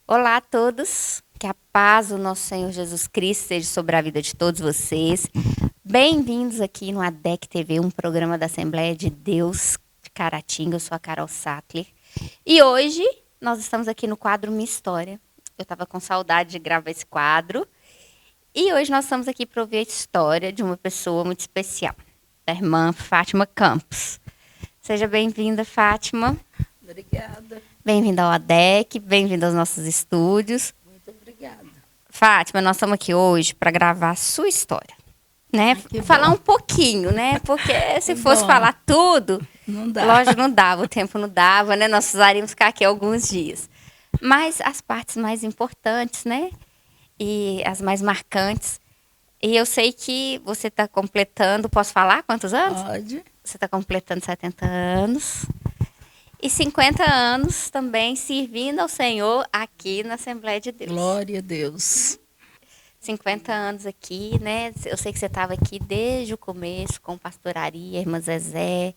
Olá a todos, que a paz do nosso Senhor Jesus Cristo seja sobre a vida de todos vocês. Bem-vindos aqui no ADEC TV, um programa da Assembleia de Deus de Caratinga. Eu sou a Carol Sattler e hoje nós estamos aqui no quadro Minha História. Eu estava com saudade de gravar esse quadro e hoje nós estamos aqui para ouvir a história de uma pessoa muito especial, da irmã Fátima Campos. Seja bem-vinda, Fátima. Obrigada. Bem-vinda ao ADEC, bem-vinda aos nossos estúdios. Muito obrigada. Fátima, nós estamos aqui hoje para gravar a sua história, né? Falar um pouquinho, né? Porque se fosse falar tudo, não dá. Lógico, não dava, o tempo não dava, né? Nós precisaríamos ficar aqui alguns dias. Mas as partes mais importantes, né? E as mais marcantes. E eu sei que você está completando, posso falar quantos anos? Pode. Você está completando 70 anos. E 50 anos também servindo ao Senhor aqui na Assembleia de Deus. Glória a Deus. 50 anos aqui, né? Eu sei que você estava aqui desde o começo com o pastor Ari, a irmã Zezé,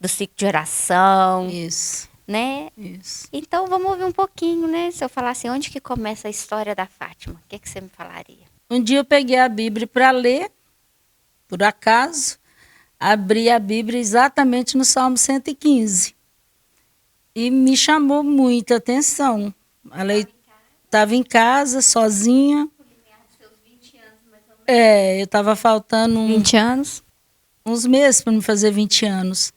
do ciclo de oração. Isso. Né? Isso. Então vamos ouvir um pouquinho, né? Se eu falasse onde que começa a história da Fátima, o que você me falaria? Um dia eu peguei a Bíblia para ler, por acaso, abri a Bíblia exatamente no Salmo 115. E me chamou muita atenção. Ela estava em casa, sozinha. Eu estava faltando 20 anos? Uns meses para me fazer 20 anos.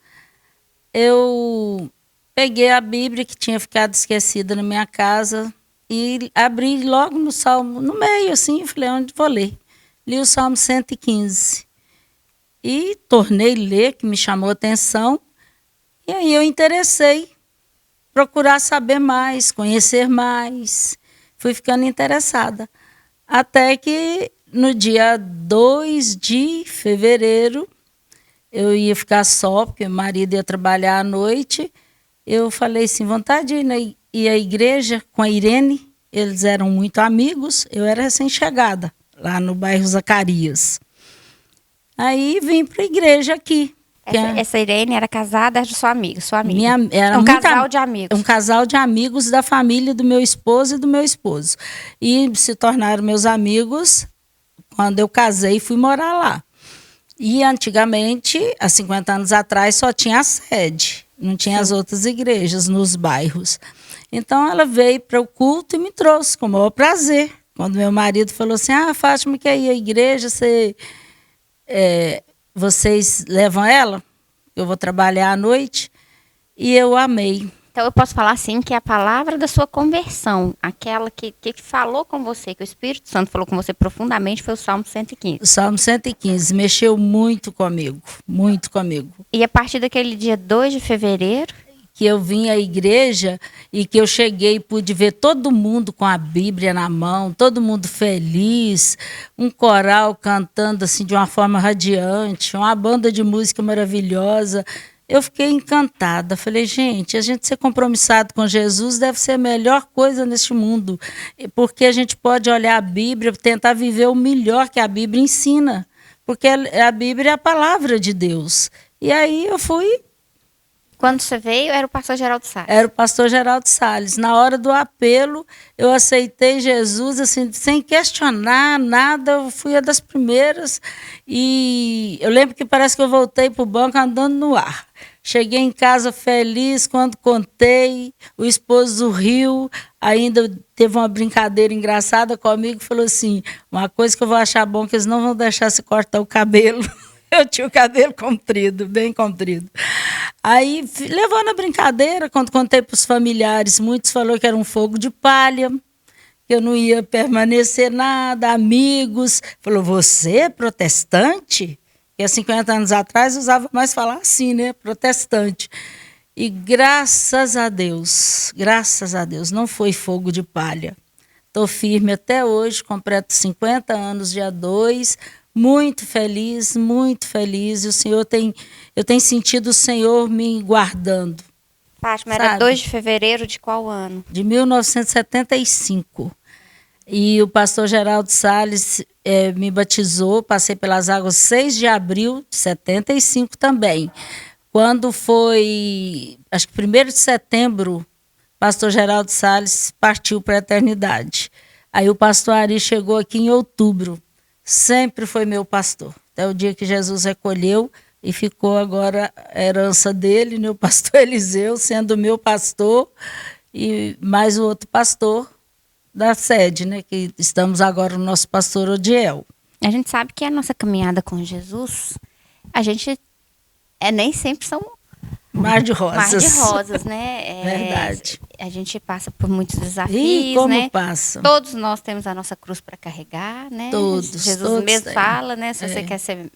Eu peguei a Bíblia que tinha ficado esquecida na minha casa e abri logo no Salmo, no meio assim, e falei, onde vou ler? Li o Salmo 115. E tornei ler, que me chamou a atenção. E aí eu interessei. Procurar saber mais, conhecer mais. Fui ficando interessada. Até que no dia 2 de fevereiro, eu ia ficar só, porque meu marido ia trabalhar à noite. Eu falei assim, vontade de ir à igreja com a Irene. Eles eram muito amigos, eu era recém-chegada, lá no bairro Zacarias. Aí vim para a igreja aqui. Essa Irene era casada, era sua amiga, Era um casal de amigos. Um casal de amigos da família do meu esposo e do meu esposo. E se tornaram meus amigos quando eu casei e fui morar lá. E antigamente, há 50 anos atrás, só tinha a sede. Não tinha as outras igrejas nos bairros. Então ela veio para o culto e me trouxe com o maior prazer. Quando meu marido falou assim, Fátima quer ir à igreja, vocês levam ela? Eu vou trabalhar à noite. E eu amei. Então eu posso falar assim que a palavra da sua conversão, aquela que falou com você, que o Espírito Santo falou com você profundamente, foi o Salmo 115. O Salmo 115 mexeu muito comigo, muito comigo. E a partir daquele dia 2 de fevereiro... que eu vim à igreja e que eu cheguei e pude ver todo mundo com a Bíblia na mão, todo mundo feliz, um coral cantando assim de uma forma radiante, uma banda de música maravilhosa. Eu fiquei encantada. Falei, gente, a gente ser compromissado com Jesus deve ser a melhor coisa neste mundo, porque a gente pode olhar a Bíblia e tentar viver o melhor que a Bíblia ensina, porque a Bíblia é a palavra de Deus. E aí eu fui. Quando você veio, era o pastor Geraldo Salles. Era o pastor Geraldo Salles. Na hora do apelo, eu aceitei Jesus, assim, sem questionar nada, eu fui a das primeiras. E eu lembro que parece que eu voltei para o banco andando no ar. Cheguei em casa feliz quando contei, o esposo riu, ainda teve uma brincadeira engraçada comigo, falou assim, uma coisa que eu vou achar bom, que eles não vão deixar se cortar o cabelo. Eu tinha o cabelo comprido, bem comprido. Aí, levando a brincadeira, quando contei para os familiares, muitos falaram que era um fogo de palha, que eu não ia permanecer nada, amigos. Falou, você é protestante? E há 50 anos atrás usava mais falar assim, né? Protestante. E graças a Deus, não foi fogo de palha. Estou firme até hoje, completo 50 anos, dia 2, muito feliz, muito feliz. E o Senhor eu tenho sentido o Senhor me guardando. Fátima, era 2 de fevereiro de qual ano? De 1975. E o pastor Geraldo Salles me batizou, passei pelas águas 6 de abril de 75 também. Quando foi, acho que 1º de setembro, pastor Geraldo Salles partiu para a eternidade. Aí o pastor Ari chegou aqui em outubro. Sempre foi meu pastor. Até o dia que Jesus recolheu e ficou agora a herança dele, né, o pastor Eliseu, sendo meu pastor, e mais o outro pastor da sede, né, que estamos agora no nosso pastor Odiel. A gente sabe que a nossa caminhada com Jesus, a gente nem sempre são mar de rosas. Mar de rosas, né? Verdade. A gente passa por muitos desafios, e como né? passa? Todos nós temos a nossa cruz para carregar, né? Todos. Jesus todos mesmo têm. fala, né? Se você quer ser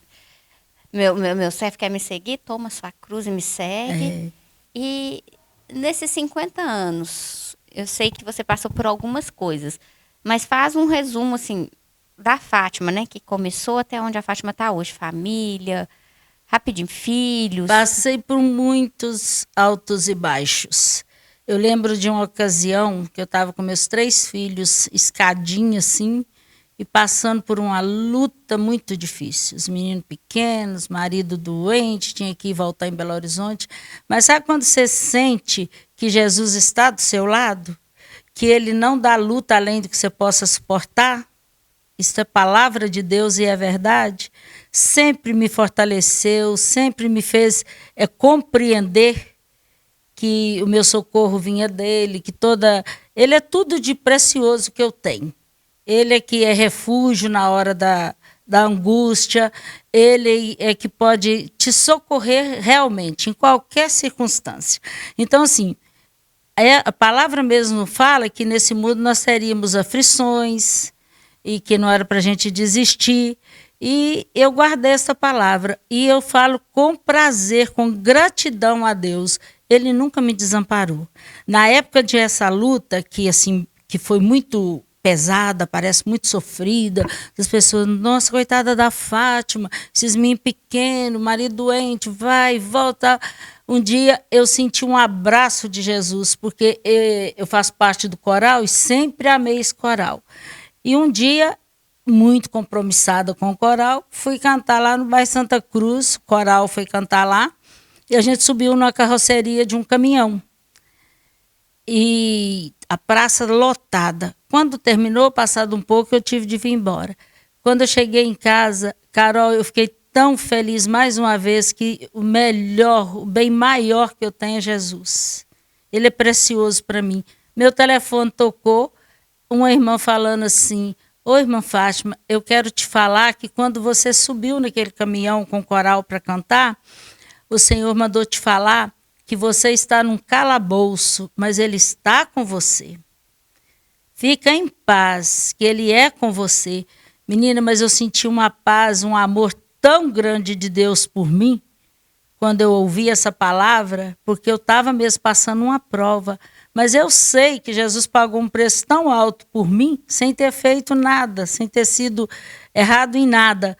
meu servo, quer me seguir, toma sua cruz e me segue. E nesses 50 anos, eu sei que você passou por algumas coisas, mas faz um resumo, assim, da Fátima, né? Que começou até onde a Fátima está hoje. Família, rapidinho, filhos. Passei por muitos altos e baixos. Eu lembro de uma ocasião que eu estava com meus 3 filhos, escadinha assim, e passando por uma luta muito difícil. Os meninos pequenos, marido doente, tinha que ir voltar em Belo Horizonte. Mas sabe quando você sente que Jesus está do seu lado? Que ele não dá luta além do que você possa suportar? Isso é palavra de Deus e é verdade. Sempre me fortaleceu, sempre me fez compreender que o meu socorro vinha dele, que ele é tudo de precioso que eu tenho. Ele é que é refúgio na hora da angústia, ele é que pode te socorrer realmente, em qualquer circunstância. Então, assim, a palavra mesmo fala que nesse mundo nós teríamos aflições e que não era para a gente desistir. E eu guardei essa palavra e eu falo com prazer, com gratidão a Deus. Ele nunca me desamparou. Na época de essa luta, que foi muito pesada, parece muito sofrida, as pessoas, nossa, coitada da Fátima, esses meninos pequenos, marido doente, vai e volta. Um dia eu senti um abraço de Jesus, porque eu faço parte do coral e sempre amei esse coral. E um dia, muito compromissada com o coral, fui cantar lá no bairro Santa Cruz, o coral foi cantar lá, e a gente subiu na carroceria de um caminhão. E a praça lotada. Quando terminou, passado um pouco, eu tive de vir embora. Quando eu cheguei em casa, Carol, eu fiquei tão feliz mais uma vez que o melhor, o bem maior que eu tenho é Jesus. Ele é precioso para mim. Meu telefone tocou, uma irmã falando assim: oi, irmã Fátima, eu quero te falar que quando você subiu naquele caminhão com o coral para cantar, o Senhor mandou te falar que você está num calabouço, mas Ele está com você. Fica em paz, que Ele é com você. Menina, mas eu senti uma paz, um amor tão grande de Deus por mim, quando eu ouvi essa palavra, porque eu estava mesmo passando uma prova. Mas eu sei que Jesus pagou um preço tão alto por mim, sem ter feito nada, sem ter sido errado em nada.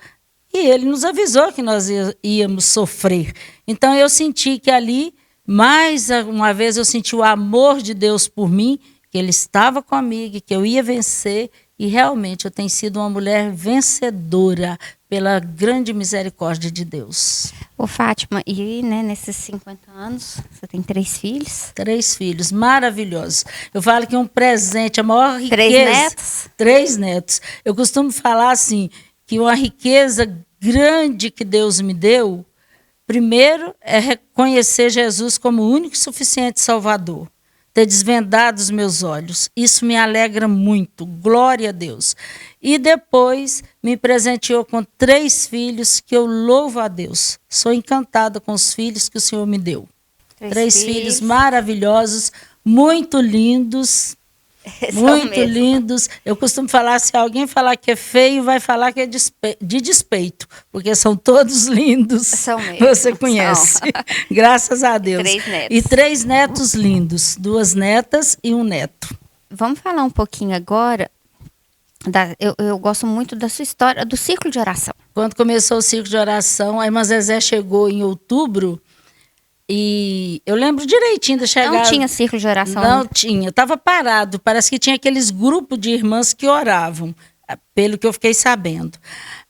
E Ele nos avisou que nós íamos sofrer. Então eu senti que ali, mais uma vez, eu senti o amor de Deus por mim, que Ele estava comigo, que eu ia vencer. E realmente eu tenho sido uma mulher vencedora pela grande misericórdia de Deus. Ô Fátima, e nesses 50 anos, você tem 3 filhos? 3 filhos, maravilhosos. Eu falo que é um presente, a maior riqueza. 3 netos? 3 netos. Eu costumo falar assim, que uma riqueza grande que Deus me deu, primeiro é reconhecer Jesus como o único e suficiente Salvador. Ter desvendado os meus olhos. Isso me alegra muito. Glória a Deus. E depois me presenteou com 3 filhos que eu louvo a Deus. Sou encantada com os filhos que o Senhor me deu. 3 filhos maravilhosos, muito lindos. Muito lindos. Eu costumo falar, se alguém falar que é feio, vai falar que é de despeito, porque são todos lindos. São mesmo. Você conhece. Graças a Deus. 3 netos. E 3 netos lindos, 2 netas e um neto. Vamos falar um pouquinho agora Eu gosto muito da sua história, do círculo de oração. Quando começou o círculo de oração, a irmã Zezé chegou em outubro e eu lembro direitinho da chegada. Não tinha círculo de oração? Não tinha, estava parado. Parece que tinha aqueles grupos de irmãs que oravam, pelo que eu fiquei sabendo.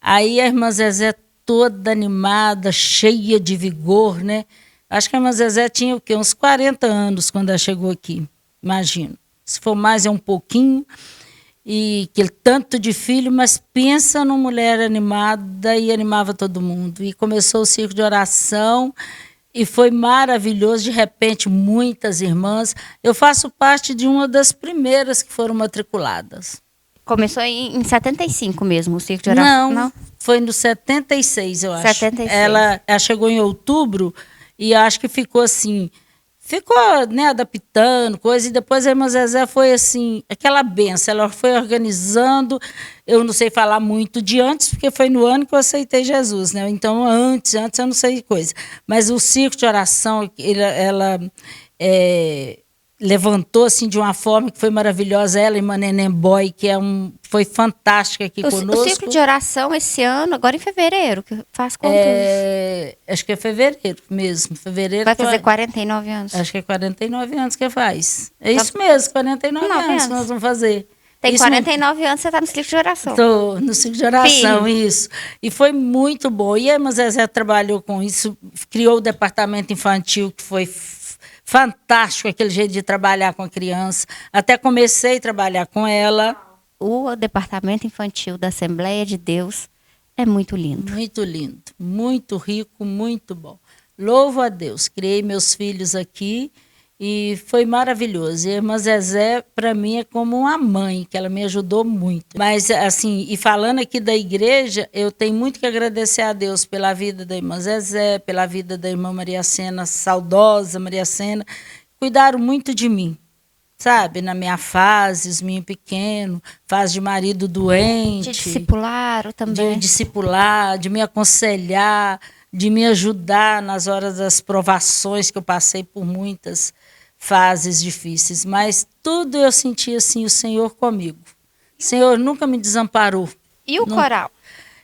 Aí a irmã Zezé toda animada, cheia de vigor, né? Acho que a irmã Zezé tinha o quê? Uns 40 anos quando ela chegou aqui, imagino. Se for mais é um pouquinho. E aquele tanto de filho, mas pensa numa mulher animada e animava todo mundo. E começou o círculo de oração e foi maravilhoso. De repente, muitas irmãs. Eu faço parte de uma das primeiras que foram matriculadas. Começou em 75 mesmo, o círculo de oração? Não, foi no 76, eu acho. 76. Ela chegou em outubro e acho que ficou assim... Ficou, né, adaptando coisa, e depois a irmã Zezé foi assim, aquela benção, ela foi organizando, eu não sei falar muito de antes, porque foi no ano que eu aceitei Jesus, né, então antes eu não sei coisa, mas o círculo de oração, ela levantou assim de uma forma que foi maravilhosa, ela e irmã Neném Boy, que foi fantástica aqui conosco. O círculo de oração esse ano, agora em fevereiro, que faz quantos? Acho que é fevereiro mesmo. Fevereiro vai fazer 49 anos. Acho que é 49 anos que faz. É isso mesmo, 49 anos que nós vamos fazer. Tem 49 anos, você está no círculo de oração. Estou no círculo de oração, isso. E foi muito bom. E a irmã Zezé trabalhou com isso, criou o departamento infantil, que foi fantástico, aquele jeito de trabalhar com a criança. Até comecei a trabalhar com ela. O departamento infantil da Assembleia de Deus é muito lindo. Muito lindo, muito rico, muito bom. Louvo a Deus, criei meus filhos aqui e foi maravilhoso. E a irmã Zezé, para mim, é como uma mãe, que ela me ajudou muito. Mas, assim, e falando aqui da igreja, eu tenho muito que agradecer a Deus pela vida da irmã Zezé, pela vida da irmã Maria Sena, saudosa Maria Sena. Cuidaram muito de mim, sabe? Na minha fase, os meninos pequenos, fase de marido doente. De discipularam também. De discipular, de me aconselhar, de me ajudar nas horas das provações, que eu passei por muitas fases difíceis, mas tudo eu senti assim, o Senhor comigo. O Senhor nunca me desamparou. E o coral?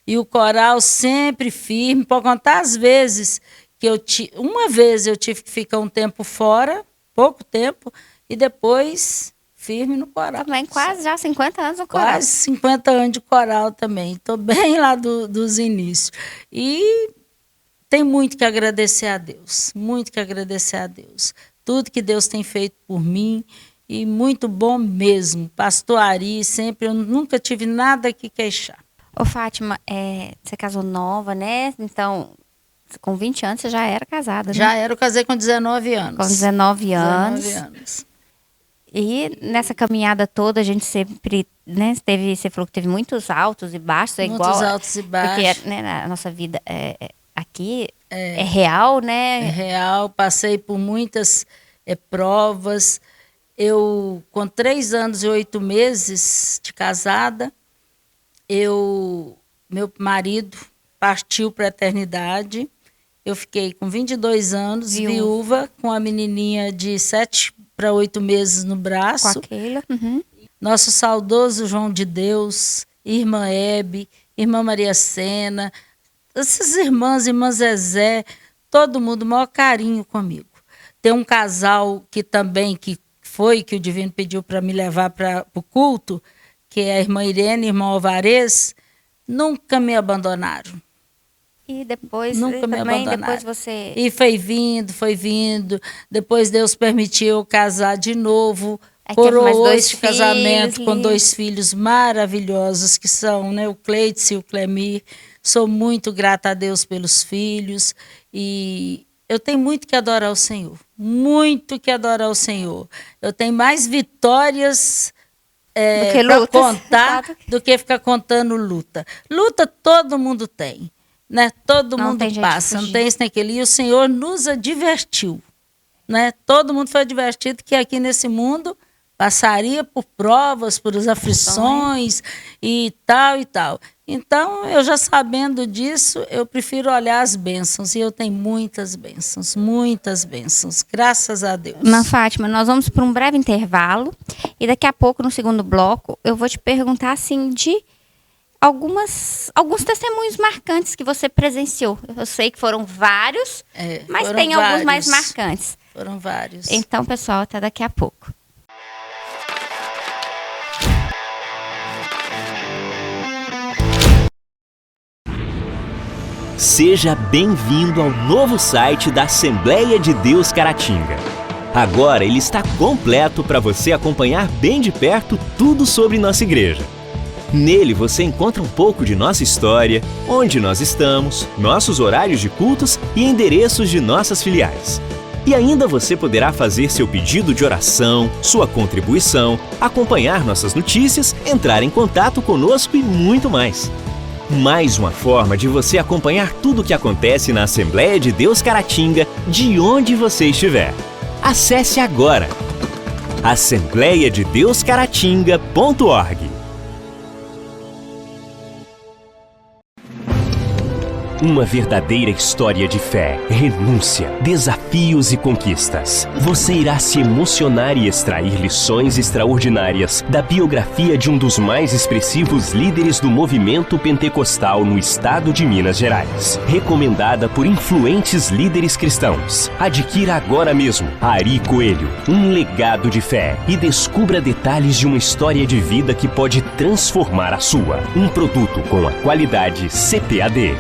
E o coral sempre firme, por contar as vezes que uma vez eu tive que ficar um tempo fora, pouco tempo, e depois firme no coral. Também quase já 50 anos no coral. Quase 50 anos de coral também. Estou bem lá dos inícios. E tem muito que agradecer a Deus, muito que agradecer a Deus. Tudo que Deus tem feito por mim, e muito bom mesmo. Pastor Ari, sempre, eu nunca tive nada que queixar. Ô Fátima, você casou nova, né? Então, com 20 anos você já era casada, né? Já era, eu casei com 19 anos. Com 19 anos. 19 anos. E nessa caminhada toda a gente sempre, né, você falou que teve muitos altos e baixos, muitos altos e baixos. Porque né, a nossa vida aqui é real, né? É real, passei por muitas provas. Eu, com 3 anos e 8 meses de casada, meu marido partiu para a eternidade. Eu fiquei com 22 anos, viúva, com a menininha de 7 para 8 meses no braço. Com a Keila. Uhum. Nosso saudoso João de Deus, irmã Hebe, irmã Maria Sena, essas irmãs, irmã Zezé, todo mundo, maior carinho comigo. Tem um casal que também, que o Divino pediu para me levar para o culto, que é a irmã Irene e irmão Alvarez, nunca me abandonaram. E depois, nunca me abandonaram. Depois você... E foi vindo. Depois Deus permitiu eu casar de novo. Coroou este casamento com 2 filhos maravilhosos, que são, né, o Cleiton e o Clemir. Sou muito grata a Deus pelos filhos. E eu tenho muito que adorar o Senhor. Muito que adorar o Senhor. Eu tenho mais vitórias para contar do que ficar contando luta. Luta todo mundo tem. Né? Todo mundo passa, não tem isso nem aquele. E o Senhor nos advertiu. Né? Todo mundo foi advertido que aqui nesse mundo passaria por provas, por as aflições e tal e tal. Então, eu já sabendo disso, eu prefiro olhar as bênçãos. E eu tenho muitas bênçãos, graças a Deus. Irmã Fátima, nós vamos para um breve intervalo. E daqui a pouco, no segundo bloco, eu vou te perguntar, assim, de alguns testemunhos marcantes que você presenciou. Eu sei que foram vários, mas tem alguns mais marcantes. Foram vários. Então, pessoal, até daqui a pouco. Seja bem-vindo ao novo site da Assembleia de Deus Caratinga. Agora ele está completo para você acompanhar bem de perto tudo sobre nossa igreja. Nele você encontra um pouco de nossa história, onde nós estamos, nossos horários de cultos e endereços de nossas filiais. E ainda você poderá fazer seu pedido de oração, sua contribuição, acompanhar nossas notícias, entrar em contato conosco e muito mais. Mais uma forma de você acompanhar tudo o que acontece na Assembleia de Deus Caratinga, de onde você estiver. Acesse agora assembleiadedeuscaratinga.org. Uma verdadeira história de fé, renúncia, desafios e conquistas. Você irá se emocionar e extrair lições extraordinárias da biografia de um dos mais expressivos líderes do movimento pentecostal no estado de Minas Gerais. Recomendada por influentes líderes cristãos. Adquira agora mesmo Ari Coelho, um legado de fé, e descubra detalhes de uma história de vida que pode transformar a sua. Um produto com a qualidade CPAD.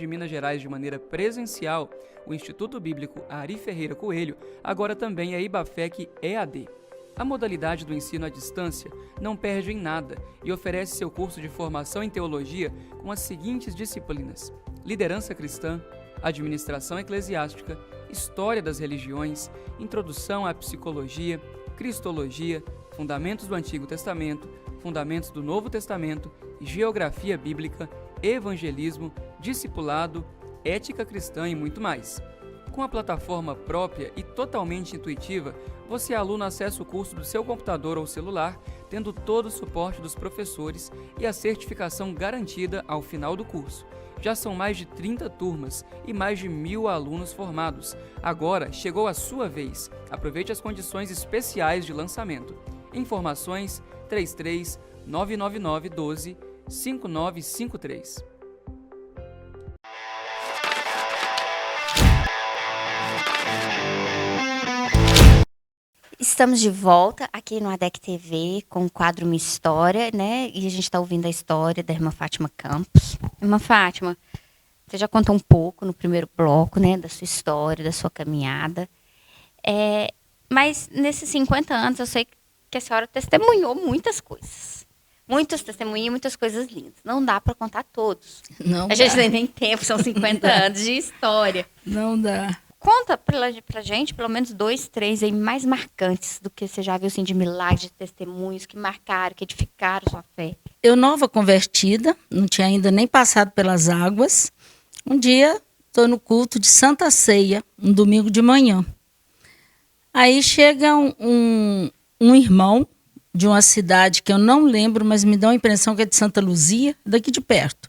de Minas Gerais de maneira presencial, o Instituto Bíblico Ari Ferreira Coelho agora também é IBAFEC EAD. A modalidade do ensino à distância não perde em nada e oferece seu curso de formação em teologia com as seguintes disciplinas: liderança cristã, administração eclesiástica, história das religiões, introdução à psicologia, cristologia, fundamentos do Antigo Testamento, fundamentos do Novo Testamento, geografia bíblica, evangelismo, discipulado, ética cristã e muito mais. Com a plataforma própria e totalmente intuitiva, você, aluno, acessa o curso do seu computador ou celular, tendo todo o suporte dos professores e a certificação garantida ao final do curso. Já são mais de 30 turmas e mais de 1.000 alunos formados. Agora chegou a sua vez. Aproveite as condições especiais de lançamento. Informações 33 999 12 5953. Estamos de volta aqui no ADEC TV com o quadro Minha História, né? E a gente está ouvindo a história da irmã Fátima Campos. Irmã Fátima, você já contou um pouco no primeiro bloco, né? Da sua história, da sua caminhada. Mas nesses 50 anos eu sei que a senhora testemunhou muitas coisas. Muitos testemunhos, muitas coisas lindas. Não dá para contar todos. A gente nem tem tempo, são 50 anos de história. Não dá. Conta pra gente, pelo menos 2, 3 aí mais marcantes do que você já viu, assim, de milagres, de testemunhos que marcaram, que edificaram sua fé. Eu, nova convertida, não tinha ainda nem passado pelas águas. Um dia, estou no culto de Santa Ceia, um domingo de manhã. Aí chega um irmão de uma cidade que eu não lembro, mas me dá a impressão que é de Santa Luzia, daqui de perto.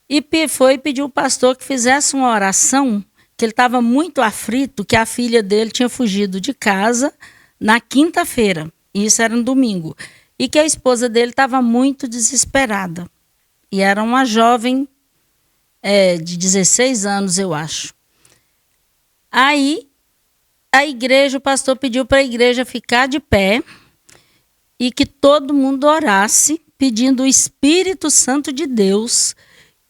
E foi pedir ao pastor que fizesse uma oração, que ele estava muito aflito, que a filha dele tinha fugido de casa na quinta-feira, e isso era no domingo, e que a esposa dele estava muito desesperada. E era uma jovem de 16 anos, eu acho. Aí, o pastor pediu para a igreja ficar de pé e que todo mundo orasse, pedindo o Espírito Santo de Deus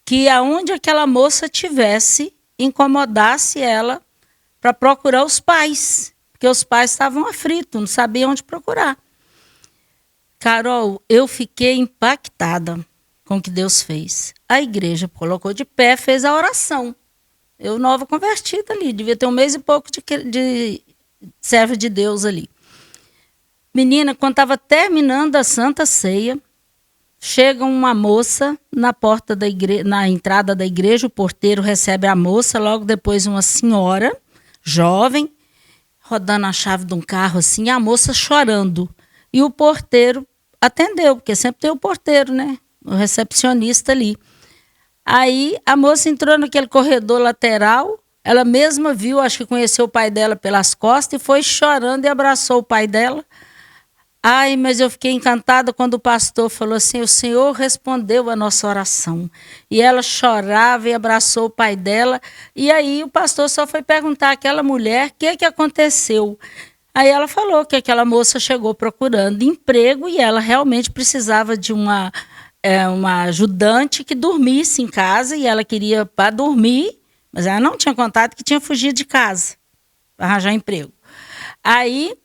que aonde aquela moça tivesse, incomodasse ela para procurar os pais, porque os pais estavam aflitos, não sabiam onde procurar. Carol, eu fiquei impactada com o que Deus fez. A igreja colocou de pé, fez a oração. Eu, nova convertida ali, devia ter 1 mês e pouco de serva de Deus ali. Menina, quando estava terminando a Santa Ceia, chega uma moça na porta da igreja, na entrada da igreja, o porteiro recebe a moça, logo depois uma senhora, jovem, rodando a chave de um carro assim, a moça chorando. E o porteiro atendeu, porque sempre tem o porteiro, né? O recepcionista ali. Aí a moça entrou naquele corredor lateral, ela mesma viu, acho que conheceu o pai dela pelas costas e foi chorando e abraçou o pai dela. Ai, mas eu fiquei encantada quando o pastor falou assim, o Senhor respondeu a nossa oração. E ela chorava e abraçou o pai dela. E aí o pastor só foi perguntar àquela mulher o que aconteceu. Aí ela falou que aquela moça chegou procurando emprego e ela realmente precisava de uma ajudante que dormisse em casa e ela queria para dormir, mas ela não tinha contado que tinha fugido de casa para arranjar emprego. Aí...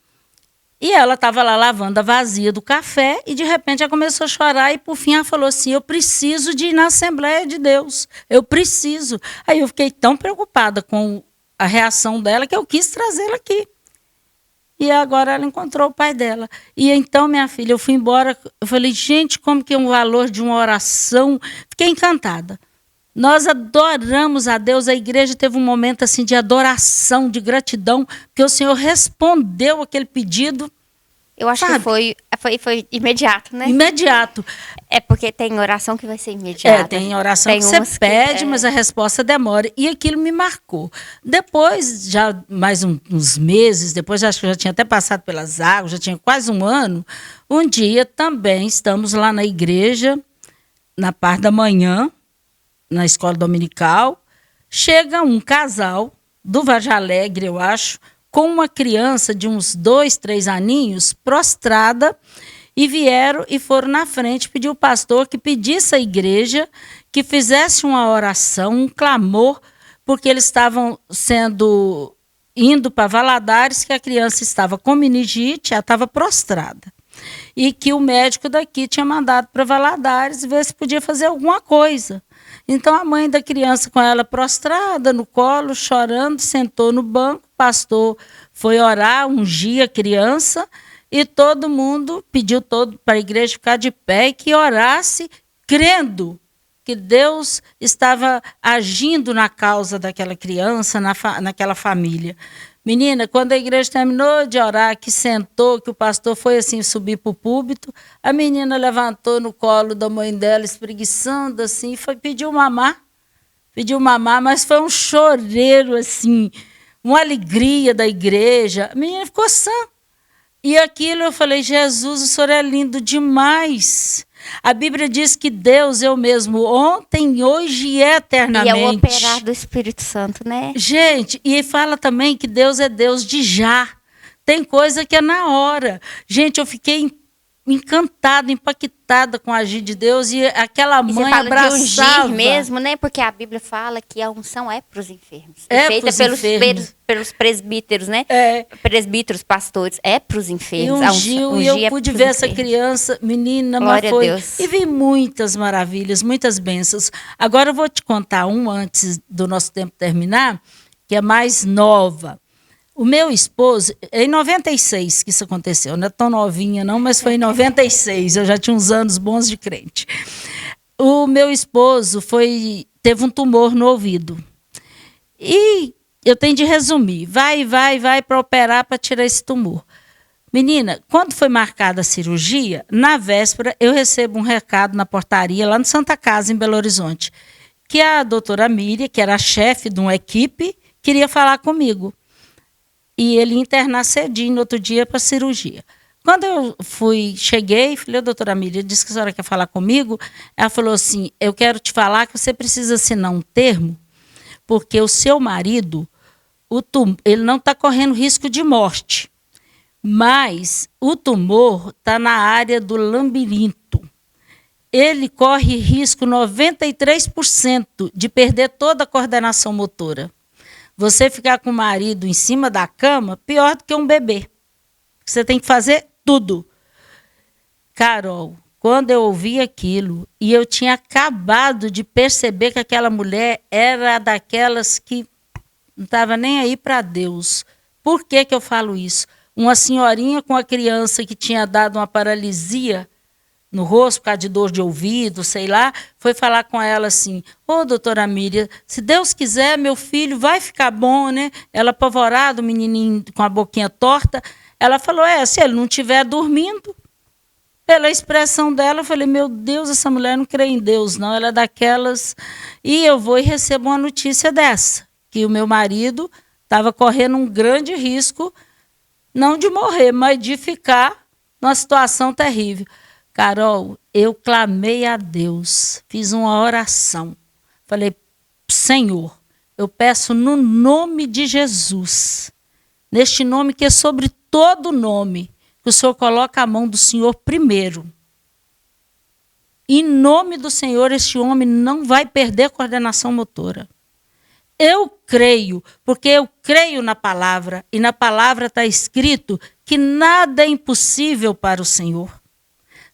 E ela estava lá lavando a vasilha do café e, de repente, ela começou a chorar e, por fim, ela falou assim, eu preciso de ir na Assembleia de Deus, eu preciso. Aí eu fiquei tão preocupada com a reação dela que eu quis trazê-la aqui. E agora ela encontrou o pai dela. E então, minha filha, eu fui embora, eu falei, gente, como que é o valor de uma oração? Fiquei encantada. Nós adoramos a Deus, a igreja teve um momento assim de adoração, de gratidão, porque o Senhor respondeu aquele pedido. Eu acho que foi imediato, né? Imediato. É porque tem oração que vai ser imediata. Tem oração que você pede, mas a resposta demora. E aquilo me marcou. Depois, já mais uns meses, depois acho que eu já tinha até passado pelas águas, já tinha quase 1 ano, um dia também estamos lá na igreja, na parte da manhã, na escola dominical, chega um casal do Vargem Alegre, eu acho, com uma criança de uns 2, 3 aninhos, prostrada, e vieram e foram na frente pedir o pastor que pedisse à igreja que fizesse uma oração, um clamor, porque eles estavam indo para Valadares, que a criança estava com meningite, ela estava prostrada. E que o médico daqui tinha mandado para Valadares ver se podia fazer alguma coisa. Então, a mãe da criança com ela prostrada no colo, chorando, sentou no banco, o pastor foi orar, ungir a criança e todo mundo pediu para a igreja ficar de pé e que orasse, crendo que Deus estava agindo na causa daquela criança, naquela família. Menina, quando a igreja terminou de orar, que sentou, que o pastor foi assim subir para o púlpito, a menina levantou no colo da mãe dela, espreguiçando assim, pediu mamar, mas foi um choreiro assim, uma alegria da igreja. A menina ficou sã. E aquilo eu falei, Jesus, o Senhor é lindo demais. A Bíblia diz que Deus é o mesmo ontem, hoje e eternamente. E é o operar do Espírito Santo, né? Gente, e fala também que Deus é Deus de já. Tem coisa que é na hora. Gente, eu fiquei encantada, impactada com o agir de Deus e aquela mãe abraçava. De ungir mesmo, né? Porque a Bíblia fala que a unção é para os enfermos. É feita pelos presbíteros, né? Presbíteros, pastores, é para os enfermos. E ungiu, e eu pude ver essa criança, menina, Glória mas foi. A Deus. E vi muitas maravilhas, muitas bênçãos. Agora eu vou te contar uma antes do nosso tempo terminar, que é mais nova. O meu esposo, em 96 que isso aconteceu, não é tão novinha não, mas foi em 96, eu já tinha uns anos bons de crente. O meu esposo teve um tumor no ouvido. E eu tenho de resumir, vai para operar para tirar esse tumor. Menina, quando foi marcada a cirurgia, na véspera eu recebo um recado na portaria lá no Santa Casa, em Belo Horizonte, que a doutora Miriam, que era a chefe de uma equipe, queria falar comigo. E ele ia internar cedinho no outro dia para a cirurgia. Quando eu cheguei, falei, doutora Miriam, disse que a senhora quer falar comigo. Ela falou assim, eu quero te falar que você precisa assinar um termo, porque o seu marido, ele não está correndo risco de morte, mas o tumor está na área do labirinto. ele corre risco 93% de perder toda a coordenação motora. Você ficar com o marido em cima da cama, pior do que um bebê. Você tem que fazer tudo. Carol, quando eu ouvi aquilo, e eu tinha acabado de perceber que aquela mulher era daquelas que não estava nem aí para Deus. Por que eu falo isso? Uma senhorinha com a criança que tinha dado uma paralisia no rosto, por causa de dor de ouvido, sei lá, foi falar com ela assim: ô, doutora Miriam, se Deus quiser, meu filho vai ficar bom, né? Ela apavorada, o menininho com a boquinha torta. Ela falou: se ele não estiver dormindo. Pela expressão dela, eu falei: meu Deus, essa mulher não crê em Deus, não. Ela é daquelas. E eu vou e recebo uma notícia dessa, que o meu marido estava correndo um grande risco, não de morrer, mas de ficar numa situação terrível. Carol, eu clamei a Deus, fiz uma oração. Falei: Senhor, eu peço no nome de Jesus, neste nome que é sobre todo nome, que o Senhor coloca a mão do Senhor primeiro. Em nome do Senhor, este homem não vai perder coordenação motora. Eu creio, porque eu creio na palavra, e na palavra está escrito que nada é impossível para o Senhor.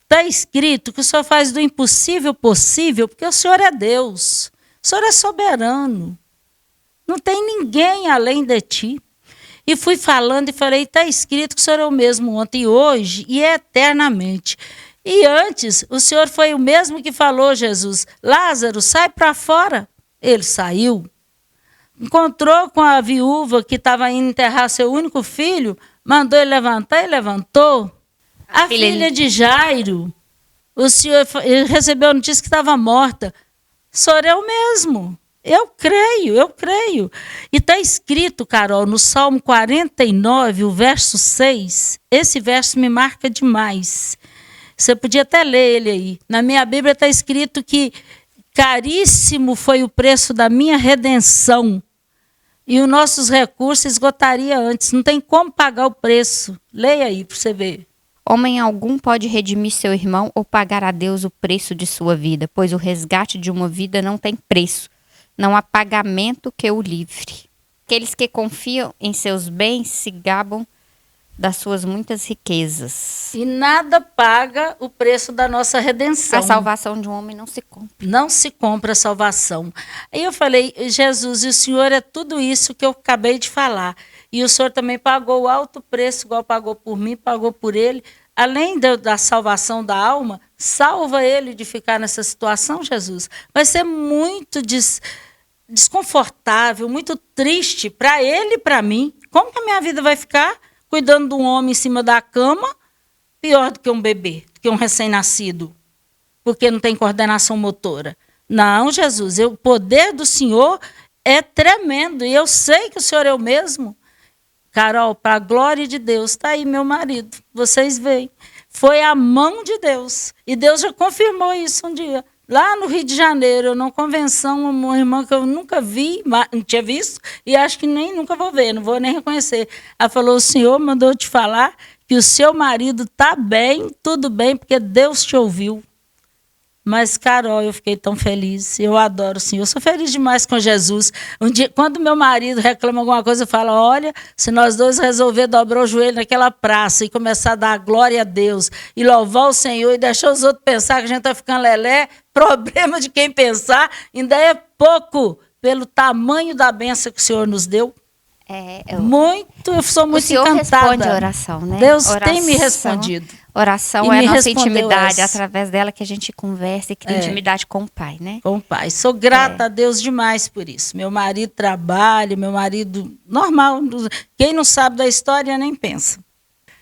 Está escrito que o Senhor faz do impossível possível, porque o Senhor é Deus. O Senhor é soberano. Não tem ninguém além de ti. E fui falando e falei: está escrito que o Senhor é o mesmo ontem e hoje e eternamente. E antes, o Senhor foi o mesmo que falou, Jesus: Lázaro, sai para fora. Ele saiu. Encontrou com a viúva que estava indo enterrar seu único filho, mandou ele levantar e levantou. A filha de Jairo, o Senhor recebeu a notícia que estava morta. O Senhor é o mesmo. Eu creio, eu creio. E está escrito, Carol, no Salmo 49, o verso 6, esse verso me marca demais. Você podia até ler ele aí. Na minha Bíblia está escrito que caríssimo foi o preço da minha redenção e os nossos recursos esgotaria antes. Não tem como pagar o preço. Leia aí para você ver. Homem algum pode redimir seu irmão ou pagar a Deus o preço de sua vida, pois o resgate de uma vida não tem preço. Não há pagamento que o livre. Aqueles que confiam em seus bens se gabam das suas muitas riquezas. E nada paga o preço da nossa redenção. A salvação de um homem não se compra. Não se compra a salvação. Aí eu falei: Jesus, e o Senhor é tudo isso que eu acabei de falar. E o Senhor também pagou o alto preço, igual pagou por mim, pagou por ele. Além da salvação da alma, salva ele de ficar nessa situação, Jesus. Vai ser muito desconfortável, muito triste para ele e para mim. Como que a minha vida vai ficar cuidando de um homem em cima da cama, pior do que um bebê, do que um recém-nascido, porque não tem coordenação motora? Não, Jesus, o poder do Senhor é tremendo e eu sei que o Senhor é o mesmo. Carol, para a glória de Deus, está aí meu marido, vocês veem. Foi a mão de Deus. E Deus já confirmou isso um dia. Lá no Rio de Janeiro, numa convenção, uma irmã que eu nunca vi, não tinha visto, e acho que nem nunca vou ver, não vou nem reconhecer. Ela falou: o Senhor mandou te falar que o seu marido está bem, tudo bem, porque Deus te ouviu. Mas, Carol, eu fiquei tão feliz. Eu adoro o Senhor. Eu sou feliz demais com Jesus. Um dia, quando meu marido reclama alguma coisa, eu falo: olha, se nós dois resolver dobrar o joelho naquela praça e começar a dar glória a Deus e louvar o Senhor e deixar os outros pensar que a gente está ficando lelé, problema de quem pensar, ainda é pouco pelo tamanho da bênção que o Senhor nos deu. Eu sou muito encantada. O Senhor responde a oração, né? Deus tem me respondido. Oração é a nossa intimidade, através dela que a gente conversa e cria intimidade com o Pai, né? Com o Pai. Sou grata a Deus demais por isso. Meu marido trabalha, meu marido normal. Quem não sabe da história nem pensa.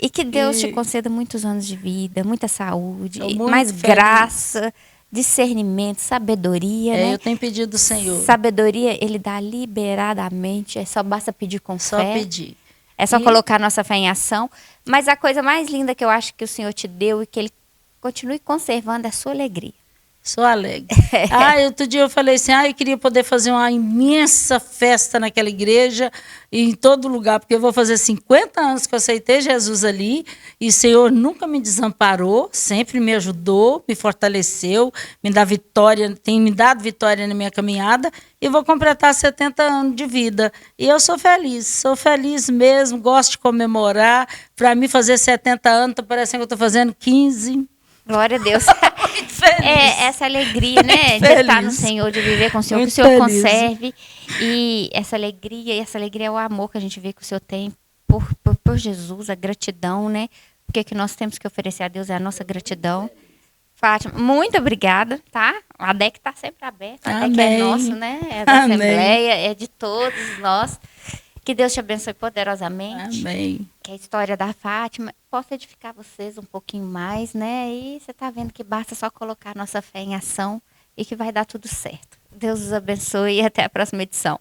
E que Deus te conceda muitos anos de vida, muita saúde, mais graça, discernimento, sabedoria, né? Eu tenho pedido do Senhor. Sabedoria, Ele dá liberadamente, só basta pedir com fé. Só pedir. É só colocar nossa fé em ação. Mas a coisa mais linda que eu acho que o Senhor te deu e que Ele continue conservando é a sua alegria. Sou alegre. Outro dia eu falei assim, eu queria poder fazer uma imensa festa naquela igreja e em todo lugar, porque eu vou fazer 50 anos que eu aceitei Jesus ali e o Senhor nunca me desamparou, sempre me ajudou, me fortaleceu, me dá vitória, tem me dado vitória na minha caminhada e vou completar 70 anos de vida. E eu sou feliz mesmo, gosto de comemorar. Para mim fazer 70 anos, tá parecendo que eu estou fazendo 15. Glória a Deus. Essa alegria, né? De feliz. estar no Senhor, de viver com o Senhor, Muito que o Senhor feliz. conserve. E essa alegria é o amor que a gente vê que o Senhor tem por Jesus, a gratidão, né? Porque que nós temos que oferecer a Deus é a nossa gratidão. Fátima, muito obrigada, tá? A DEC está sempre aberta, a DEC é nosso, né? É da Assembleia, é de todos nós. Que Deus te abençoe poderosamente. Amém. Que a história da Fátima possa edificar vocês um pouquinho mais, né? E você está vendo que basta só colocar nossa fé em ação e que vai dar tudo certo. Deus os abençoe e até a próxima edição.